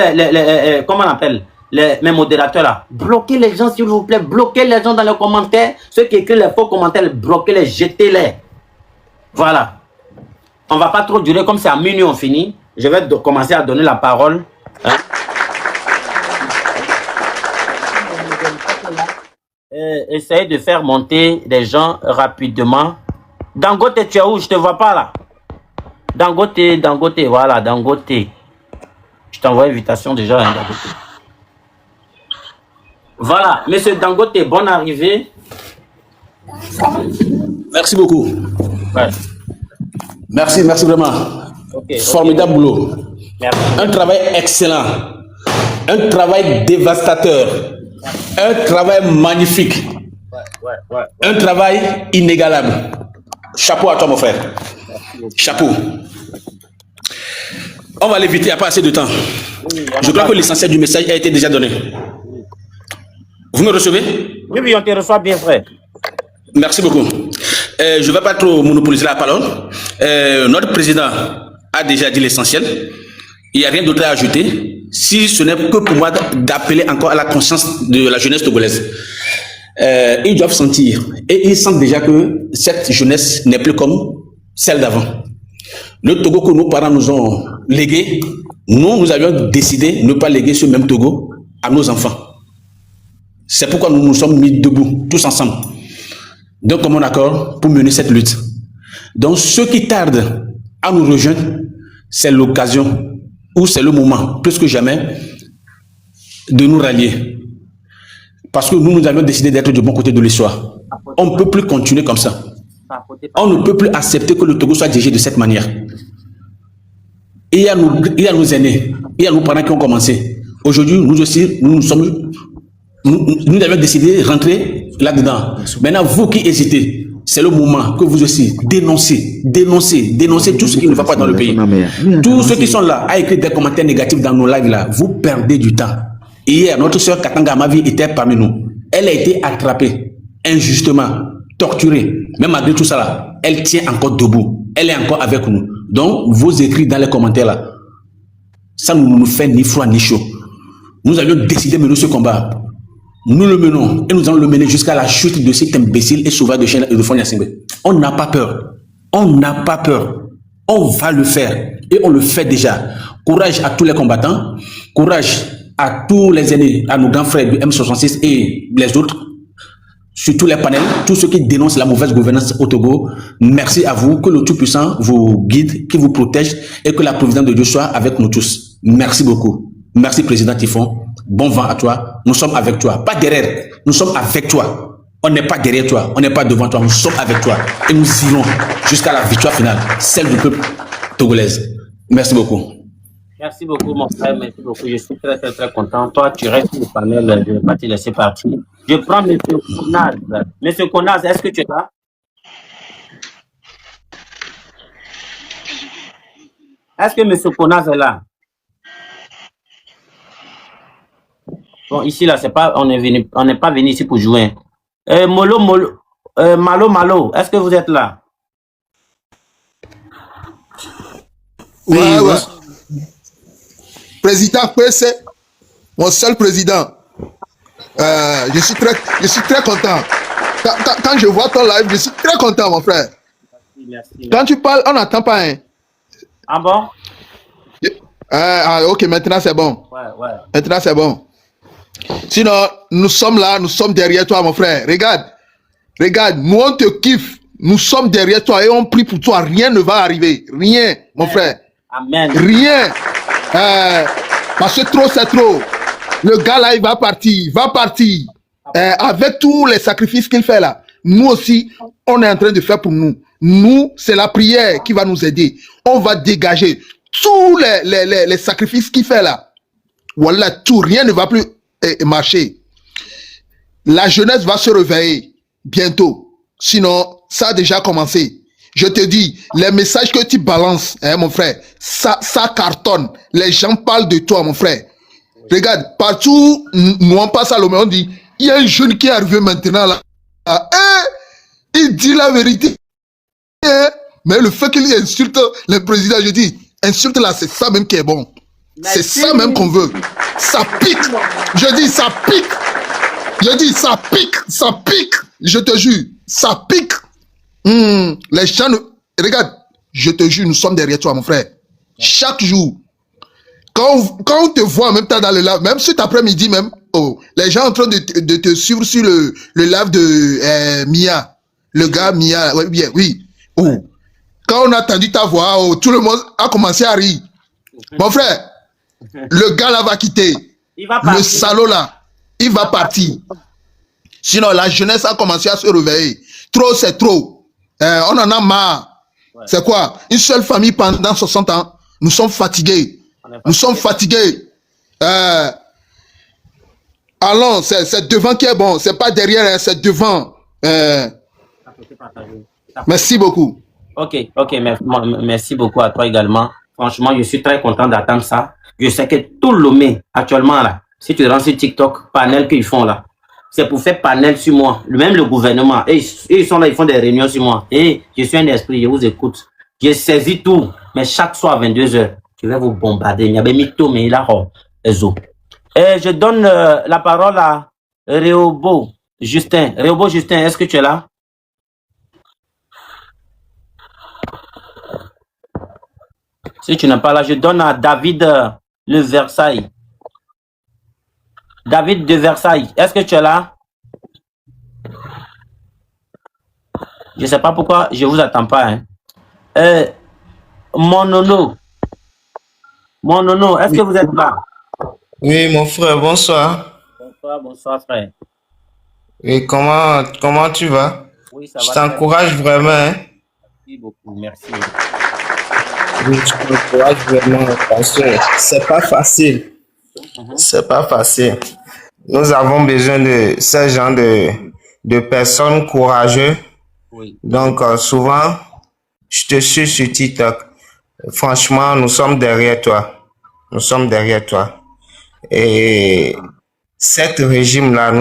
[SPEAKER 1] comment on appelle? Mes modérateurs là. Bloquez les gens, s'il vous plaît. Bloquez les gens dans les commentaires. Ceux qui écrivent les faux commentaires, bloquez-les, jetez-les. Voilà. On va pas trop durer. Comme c'est à minuit, on finit. Je vais commencer à donner la parole. Hein? Essayez de faire monter des gens rapidement. Dangote, tu es où? Je te vois pas là. Dangote, voilà, Dangote. Je t'envoie invitation déjà, hein, Dangote. Voilà, monsieur Dangote, bonne arrivée.
[SPEAKER 6] Merci beaucoup.
[SPEAKER 1] Ouais.
[SPEAKER 6] Merci vraiment.
[SPEAKER 1] Okay.
[SPEAKER 6] Formidable boulot.
[SPEAKER 1] Merci.
[SPEAKER 6] Un travail excellent. Un travail dévastateur. Un travail magnifique.
[SPEAKER 1] Ouais.
[SPEAKER 6] Un travail inégalable. Chapeau à toi, mon frère. Chapeau. On va aller vite, il n'y a pas assez de temps. Je crois que l'essentiel du message a été déjà donné. Vous me recevez?
[SPEAKER 1] Oui, on te reçoit bien, frère.
[SPEAKER 6] Merci beaucoup. Je ne vais pas trop monopoliser la parole. Notre président a déjà dit l'essentiel. Il n'y a rien d'autre à ajouter. Si ce n'est que pour moi d'appeler encore à la conscience de la jeunesse togolaise. Ils doivent sentir, et ils sentent déjà que cette jeunesse n'est plus comme celle d'avant. Le Togo que nos parents nous ont légué, nous avions décidé de ne pas léguer ce même Togo à nos enfants. C'est pourquoi nous nous sommes mis debout, tous ensemble, d'un commun accord pour mener cette lutte. Donc ceux qui tardent à nous rejoindre, c'est l'occasion, ou c'est le moment, plus que jamais, de nous rallier. Parce que nous avions décidé d'être du bon côté de l'histoire. On ne peut plus continuer comme ça. On ne peut plus accepter que le Togo soit dirigé de cette manière. Et il y a nos aînés, il y a nos parents qui ont commencé. Aujourd'hui, nous aussi, nous avions décidé de rentrer là-dedans. Maintenant, vous qui hésitez, c'est le moment que vous aussi dénoncez tout ce qui ne va pas dans le pays. Tous ceux qui sont là à écrire des commentaires négatifs dans nos lives là, vous perdez du temps. Hier, notre soeur Katanga Mavi était parmi nous. Elle a été attrapée injustement, torturée. Mais malgré tout ça là, elle tient encore debout. Elle est encore avec nous. Donc, vos écrits dans les commentaires là, ça ne nous fait ni froid ni chaud. Nous avions décidé de mener ce combat. Nous le menons et nous allons le mener jusqu'à la chute de cet imbécile et sauvage de Fort Nassigbe. On n'a pas peur. On n'a pas peur. On va le faire. Et on le fait déjà. Courage à tous les combattants. Courage à tous les aînés, à nos grands frères du M66 et les autres, sur tous les panels, tous ceux qui dénoncent la mauvaise gouvernance au Togo. Merci à vous, que le Tout-Puissant vous guide, qui vous protège et que la providence de Dieu soit avec nous tous. Merci beaucoup. Merci, Président Typhon. Bon vent à toi. Nous sommes avec toi. Pas derrière. Nous sommes avec toi. On n'est pas derrière toi. On n'est pas devant toi. Nous sommes avec toi. Et nous irons jusqu'à la victoire finale, celle du peuple togolaise. Merci beaucoup.
[SPEAKER 1] Merci beaucoup, mon frère. Merci beaucoup. Je suis très content. Toi, tu restes sur le panel. Je ne vais pas te laisser partir. Je prends M. Konaz. M. Konaz, est-ce que tu es là? Est-ce que M. Konaz est là? Bon, ici, là, c'est pas, on n'est pas venu ici pour jouer. Malo, est-ce que vous êtes là?
[SPEAKER 11] Ouais. Président PC, mon seul président. Je suis très content. Quand je vois ton live, je suis très content, mon frère. Merci. Quand tu parles, on n'entend pas. Hein.
[SPEAKER 1] Ah bon?
[SPEAKER 11] Ok, maintenant c'est bon.
[SPEAKER 1] Ouais.
[SPEAKER 11] Maintenant c'est bon. Sinon, nous sommes là, nous sommes derrière toi, mon frère. Regarde, nous on te kiffe. Nous sommes derrière toi et on prie pour toi. Rien ne va arriver. Rien, mon frère.
[SPEAKER 1] Amen.
[SPEAKER 11] Rien. Parce que trop, c'est trop. Le gars là, il va partir. Il va partir. Avec tous les sacrifices qu'il fait là. Nous aussi, on est en train de faire pour nous. Nous, c'est la prière qui va nous aider. On va dégager tous les sacrifices qu'il fait là. Voilà, tout. Rien ne va plus marcher. La jeunesse va se réveiller bientôt. Sinon, ça a déjà commencé. Je te dis, les messages que tu balances, hein, mon frère, ça cartonne. Les gens parlent de toi, mon frère. Regarde, partout, nous on passe à l'homme, on dit, il y a un jeune qui est arrivé maintenant là. Il dit la vérité. Mais le fait qu'il insulte le président, je dis, insulte là, c'est ça même qui est bon. C'est ça même qu'on veut. Ça pique. Je dis, ça pique. Je dis, ça pique. Ça pique. Je te jure, ça pique. Les gens, regarde, je te jure, nous sommes derrière toi, mon frère. Chaque jour. Quand on te voit en même temps dans le live, même cet après-midi même, les gens sont en train de te suivre sur le live de Mia. Le gars Mia, oui. Quand on a entendu ta voix, tout le monde a commencé à rire. Mon frère, le gars là va quitter. Le salaud là, il va partir. Sinon, la jeunesse a commencé à se réveiller. Trop, c'est trop. On en a marre. C'est quoi? Une seule famille pendant 60 ans. Nous sommes fatigués. Nous sommes fatigués. Allons, c'est devant qui est bon. C'est pas derrière, hein, c'est devant. Merci beaucoup.
[SPEAKER 1] Ok, merci beaucoup à toi également. Franchement, je suis très content d'attendre ça. Je sais que tout le Lomé, actuellement là, si tu rentres sur TikTok, panel qu'ils font là, c'est pour faire panel sur moi. Même le gouvernement, et ils sont là, ils font des réunions sur moi. Et je suis un esprit, je vous écoute. Je saisis tout, mais chaque soir à 22h, je vais vous bombarder. Il y a des mythos, mais il a les os. Et je donne la parole à Réobo Justin. Réobo Justin, est-ce que tu es là? Si tu n'es pas là, je donne à David le Versailles. David de Versailles, est-ce que tu es là? Je ne sais pas pourquoi je ne vous attends pas. Hein. Mon nono, est-ce que vous êtes là?
[SPEAKER 12] Oui, mon frère, bonsoir.
[SPEAKER 1] Bonsoir, frère.
[SPEAKER 12] Et comment tu vas?
[SPEAKER 1] Oui, ça
[SPEAKER 12] je
[SPEAKER 1] va.
[SPEAKER 12] t'encourage vraiment. Hein?
[SPEAKER 1] Merci beaucoup, merci.
[SPEAKER 12] Oui, je t'encourage vraiment parce que c'est pas facile. C'est pas facile. Nous avons besoin de ce genre de personnes courageuses.
[SPEAKER 1] Oui.
[SPEAKER 12] Donc, souvent, je te suis sur TikTok. Franchement, nous sommes derrière toi. Nous sommes derrière toi. Et cet régime-là,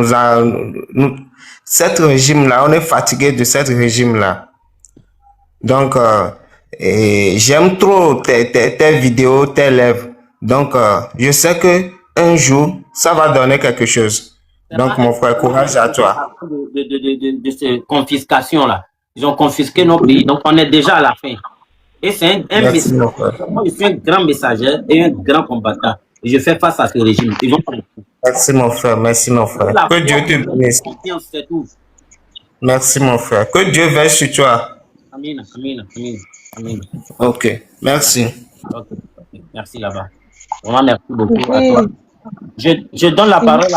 [SPEAKER 12] on est fatigué de cet régime-là. Donc, j'aime trop tes vidéos, tes lèvres. Donc, je sais que un jour, ça va donner quelque chose. Donc, mon frère, courage à toi.
[SPEAKER 1] De ces confiscations-là. Ils ont confisqué nos pays. Donc, on est déjà à la fin. Et c'est un message. Moi, je suis un grand messager et un grand combattant. Et je fais face à ce régime. Ils vont...
[SPEAKER 12] Merci, mon frère. Merci, mon frère. Que Dieu te bénisse. Merci, mon frère. Que Dieu veille sur toi.
[SPEAKER 1] Amen.
[SPEAKER 12] Ok, merci.
[SPEAKER 1] Okay. Merci là-bas. Vraiment, merci beaucoup à toi. Je donne la parole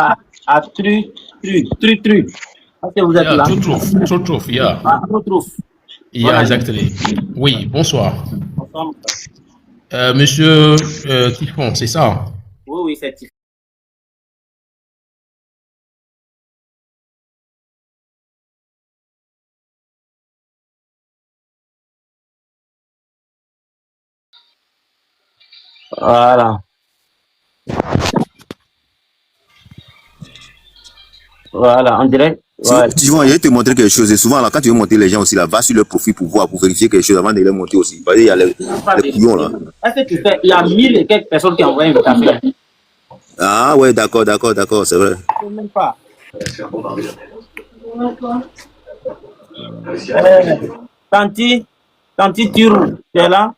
[SPEAKER 1] à Tru. Est-ce que vous êtes là?
[SPEAKER 6] Truth, yeah.
[SPEAKER 1] Truth.
[SPEAKER 6] Yeah, exactly. Oui, bonsoir.
[SPEAKER 1] Bonsoir.
[SPEAKER 6] Monsieur Tifon, c'est ça?
[SPEAKER 1] Oui, c'est Tifon. Voilà, en direct.
[SPEAKER 13] Souvent, je vais te montrer quelque chose. Et souvent, là, quand tu veux monter les gens aussi, là, va sur leur profil pour voir, pour vérifier quelque chose avant de les monter aussi. Parce qu'il y a les couillons, là.
[SPEAKER 1] Est-ce que tu fais? Il y a 1000 et quelques personnes qui envoient une invitation.
[SPEAKER 13] Ah, ouais, d'accord, c'est vrai.
[SPEAKER 1] Je ne sais même pas. Tanti Tirou, tu es là?